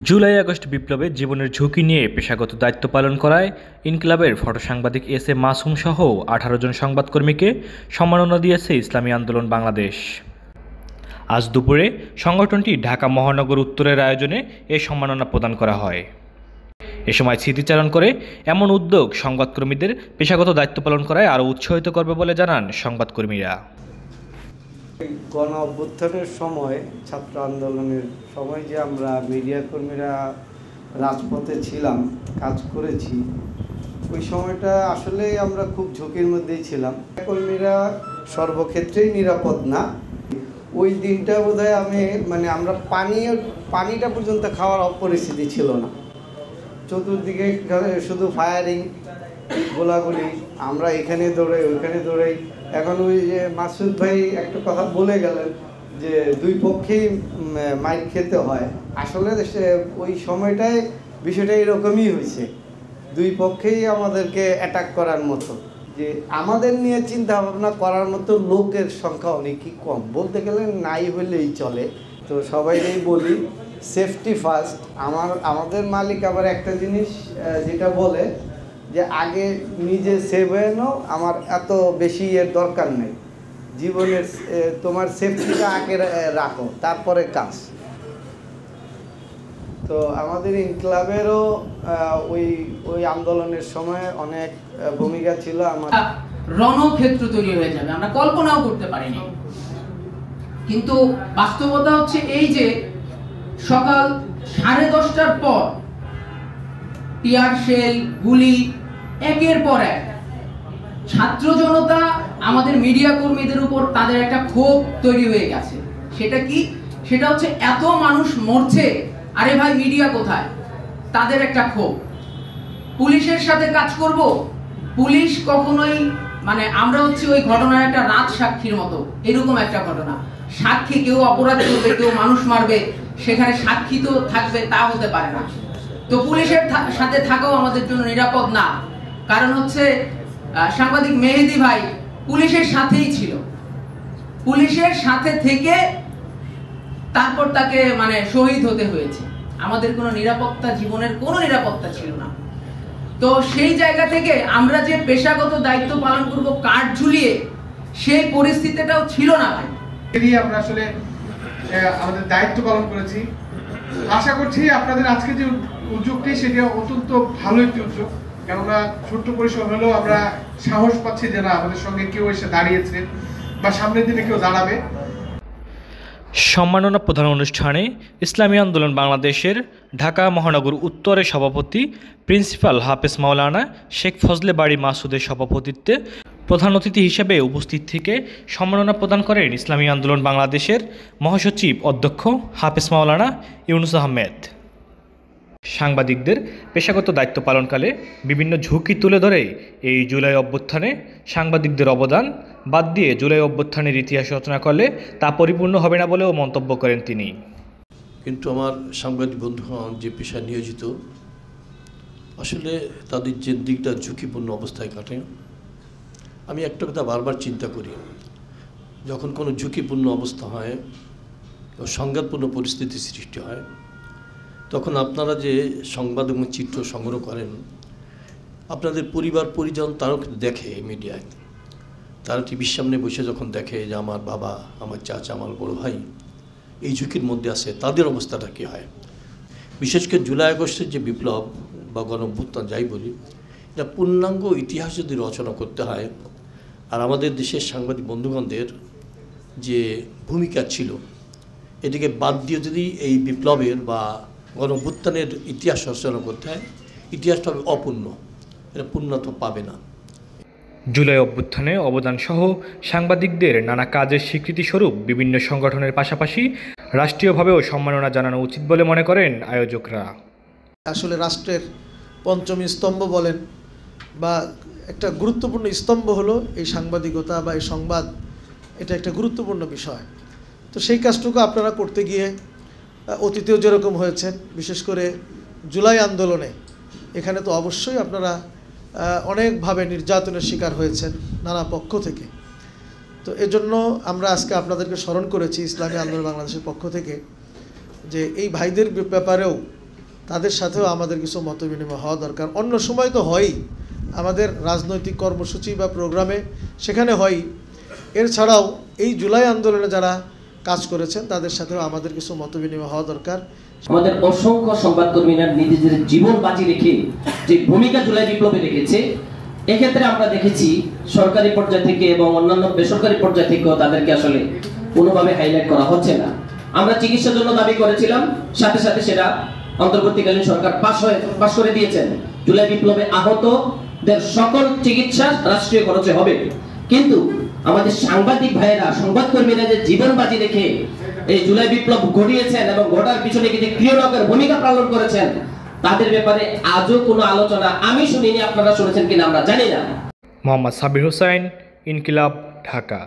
July August বিপ্লবে জীবনের ঝুঁকি নিয়ে পেশাগত দায়িত্ব পালন করায় ইনকিলাবের ফটো সাংবাদিক এস এ মাসুম সহ ১৮ জন সংবাদকর্মীকে সম্মাননা দিয়েছে ইসলামী আন্দোলন বাংলাদেশ। আজ দুপুরে সংগঠনটি ঢাকা মহানগর উত্তরের আয়োজনে এ সম্মাননা প্রদান করা হয়। এ সময় স্মৃতিচারণ করে এমন উদ্যোগ সংবাদকর্মীদের পেশাগত দায়িত্ব পালন করায় আরও উৎসাহিত করবে বলে জানান সংবাদকর্মীরা। গণ অভ্যুত্থানের সময়, ছাত্র আন্দোলনের সময় যে আমরা মিডিয়া কর্মীরা রাজপথে ছিলাম, কাজ করেছি, ওই সময়টা আসলে আমরা খুব ঝুঁকির মধ্যেই ছিলাম। কর্মীরা সর্বক্ষেত্রেই নিরাপদ না। ওই দিনটা বোধহয় আমরা পানিটা পর্যন্ত খাওয়ার পরিস্থিতি ছিল না। চতুর্দিকে শুধু ফায়ারিং, গোলাগুলি, আমরা এখানে দৌড়াই ওইখানে দৌড়াই। এখন ওই যে মাসুদ ভাই একটা কথা বলে গেলেন যে দুই পক্ষেই মাইর খেতে হয়। আসলে ওই সময়টায় বিষয়টা এরকমই হয়েছে, দুই পক্ষেই আমাদেরকে অ্যাটাক করার মতো। যে আমাদের নিয়ে চিন্তা ভাবনা করার মতো লোকের সংখ্যা অনেকই কম, বলতে গেলে নাই হলেই চলে। তো সবাইকেই বলি সেফটি ফার্স্ট। আমাদের মালিক আবার একটা জিনিস যেটা বলে যে আগে নিজে সেভ হয়ে নাও, আমার এত বেশি এর দরকার নেই, জীবনের তোমার সেফটিটা আগে রাখো, তারপরে কাজ। তো আমাদের ইনকিলাবেরও ওই আন্দোলনের সময় অনেক ভূমিকা ছিল। আমাদের রণক্ষেত্র তৈরি হয়ে যাবে, আমরা কল্পনাও করতে পারিনি। কিন্তু বাস্তবতা হচ্ছে এই যে সকাল 10:30টার পর টিয়ার শেল, গুলি একের পর এক, ছাত্র জনতা আমাদের মিডিয়া কর্মীদের উপর তাদের একটা ক্ষোভ তৈরি হয়ে গেছে। সেটা কি? সেটা হচ্ছে এত মানুষ মরছে, আরে ভাই মিডিয়া কোথায়? তাদের একটা ক্ষোভ। পুলিশের সাথে কাজ করব, পুলিশ কখনোই আমরা হচ্ছে ওই ঘটনার একটা রাত সাক্ষীর মতো, এরকম একটা ঘটনা। সাক্ষী কেউ অপরাধ করবে, কেউ মানুষ মারবে, সেখানে সাক্ষী তো থাকবে, তা হতে পারে না। তো পুলিশের সাথে থাকাও আমাদের জন্য নিরাপদ না। কারণ হচ্ছে সাংবাদিক মেহেদী ভাই পুলিশের সাথেই ছিল, পুলিশের সাথে থেকে তারপর তাকে শহীদ হতে হয়েছে। আমাদের কোনো নিরাপত্তা, জীবনের কোনো নিরাপত্তা ছিল না। তো সেই জায়গা থেকে আমরা যে পেশাগত দায়িত্ব পালন করব কার্ড ঝুলিয়ে, সেই পরিস্থিতিটাও ছিল না ভাই। আমরা আসলে আমাদের দায়িত্ব পালন করেছি। আশা করছি আপনাদের আজকে যে উদ্যোগটি, সেটি অত্যন্ত ভালো একটি উদ্যোগ। কেননা ছোট্ট পরিসর হলেও আমরা সাহস পাচ্ছি যে না, আমাদের সঙ্গে কেউ এসে দাঁড়িয়েছে বা সামনের দিনে কেউ দাঁড়াবে। সম্মাননা প্রধান অনুষ্ঠানে ইসলামী আন্দোলন বাংলাদেশের ঢাকা মহানগর উত্তরের সভাপতি প্রিন্সিপাল হাফেজ মাওলানা শেখ ফজলে বাড়ি মাসুদের সভাপতিত্বে প্রধান অতিথি হিসেবে উপস্থিত থেকে সম্মাননা প্রদান করেন ইসলামী আন্দোলন বাংলাদেশের মহাসচিব অধ্যক্ষ হাফেজ মাওলানা ইউনুস আহমেদ। সাংবাদিকদের পেশাগত দায়িত্ব পালনকালে বিভিন্ন ঝুঁকি তুলে ধরে এই জুলাই অভ্যুত্থানে সাংবাদিকদের অবদান বাদ দিয়ে জুলাই অভ্যুত্থানের ইতিহাস রচনা করলে তা পরিপূর্ণ হবে না বলেও মন্তব্য করেন তিনি। কিন্তু আমার সাংবাদিক বন্ধুগণ যে পেশায় নিয়োজিত, আসলে তাদের যে দিকটা ঝুঁকিপূর্ণ অবস্থায় কাটে, আমি একটা কথা বারবার চিন্তা করি, যখন কোনো ঝুঁকিপূর্ণ অবস্থা হয়, সংঘাতপূর্ণ পরিস্থিতি সৃষ্টি হয়, তখন আপনারা যে সংবাদ এবং চিত্র সংগ্রহ করেন, আপনাদের পরিবার পরিজন তারাও কিন্তু দেখে মিডিয়ায়। তারা টিভির সামনে বসে যখন দেখে যে আমার বাবা, আমার চাচা, আমার বড় ভাই এই ঝুঁকির মধ্যে আছে, তাদের অবস্থাটা কী হয়। বিশেষ করে জুলাই আগস্টের যে বিপ্লব বা গণ অভ্যুত্থান যাই বলি, এটা পূর্ণাঙ্গ ইতিহাস যদি রচনা করতে হয়, আর আমাদের দেশের সাংবাদিক বন্ধুগণদের যে ভূমিকা ছিল, এটিকে বাদ দিয়ে যদি এই বিপ্লবের বা গণ অভ্যুত্থানের ইতিহাস রচনা করতে হয়, ইতিহাসটা হবে অপূর্ণ, এটা পূর্ণতা পাবে না। জুলাই অভ্যুত্থানে অবদানসহ সাংবাদিকদের নানা কাজের স্বীকৃতিস্বরূপ বিভিন্ন সংগঠনের পাশাপাশি রাষ্ট্রীয়ভাবেও সম্মাননা জানানো উচিত বলে মনে করেন আয়োজকরা। আসলে রাষ্ট্রের পঞ্চম স্তম্ভ বলেন বা একটা গুরুত্বপূর্ণ স্তম্ভ হলো এই সাংবাদিকতা বা এই সংবাদ, এটা একটা গুরুত্বপূর্ণ বিষয়। তো সেই কাজটুকু আপনারা করতে গিয়ে অতীতেও যেরকম হয়েছেন, বিশেষ করে জুলাই আন্দোলনে, এখানে তো অবশ্যই আপনারা অনেকভাবে নির্যাতনের শিকার হয়েছেন নানা পক্ষ থেকে। তো এজন্য আমরা আজকে আপনাদেরকে স্মরণ করেছি ইসলামী আন্দোলন বাংলাদেশের পক্ষ থেকে, যে এই ভাইদের ব্যাপারেও তাদের সাথেও আমাদের কিছু মতবিনিময় হওয়া দরকার। অন্য সময় তো হয়ই, আমাদের রাজনৈতিক কর্মসূচি বা প্রোগ্রামে সেখানে হয়ই। এছাড়াও এই জুলাই আন্দোলনে যারা কাজ করেছেন তাদের সাথেও আমাদের কিছু মতবিনিময় হওয়া দরকার। আমাদের অসংখ্য সংবাদকর্মীরা নিজেদের জীবন বাজি রেখে যে ভূমিকা জুলাই বিপ্লবে রেখেছে, এক্ষেত্রে আমরা দেখেছি সরকারি পর্যায় থেকে এবং অন্যান্য বেসরকারি পর্যায় থেকেও তাদেরকে আসলে কোনোভাবে হাইলাইট করা হচ্ছে না। আমরা চিকিৎসার জন্য দাবি করেছিলাম, সাথে সাথে সেটা অন্তর্বর্তীকালীন সরকার পাশ করে দিয়েছেন। জুলাই বিপ্লবে আহতদের সকল চিকিৎসা রাষ্ট্রীয় খরচে হবে। কিন্তু আমাদের সাংবাদিক ভাইয়েরা, সংবাদকর্মীরা যে জীবন বাজি রেখে এই জুলাই বিপ্লব ঘটিয়েছেন এবং ঘটার পিছনে যে ক্রিয়ানকের ভূমিকা পালন করেছেন, তাদের ব্যাপারে আজও কোনো আলোচনা আমি শুনিনি। আপনারা শুনেছেন কিনা আমরা জানি না। মোহাম্মদ সাবির হোসাইন, ইনকিলাব, ঢাকা।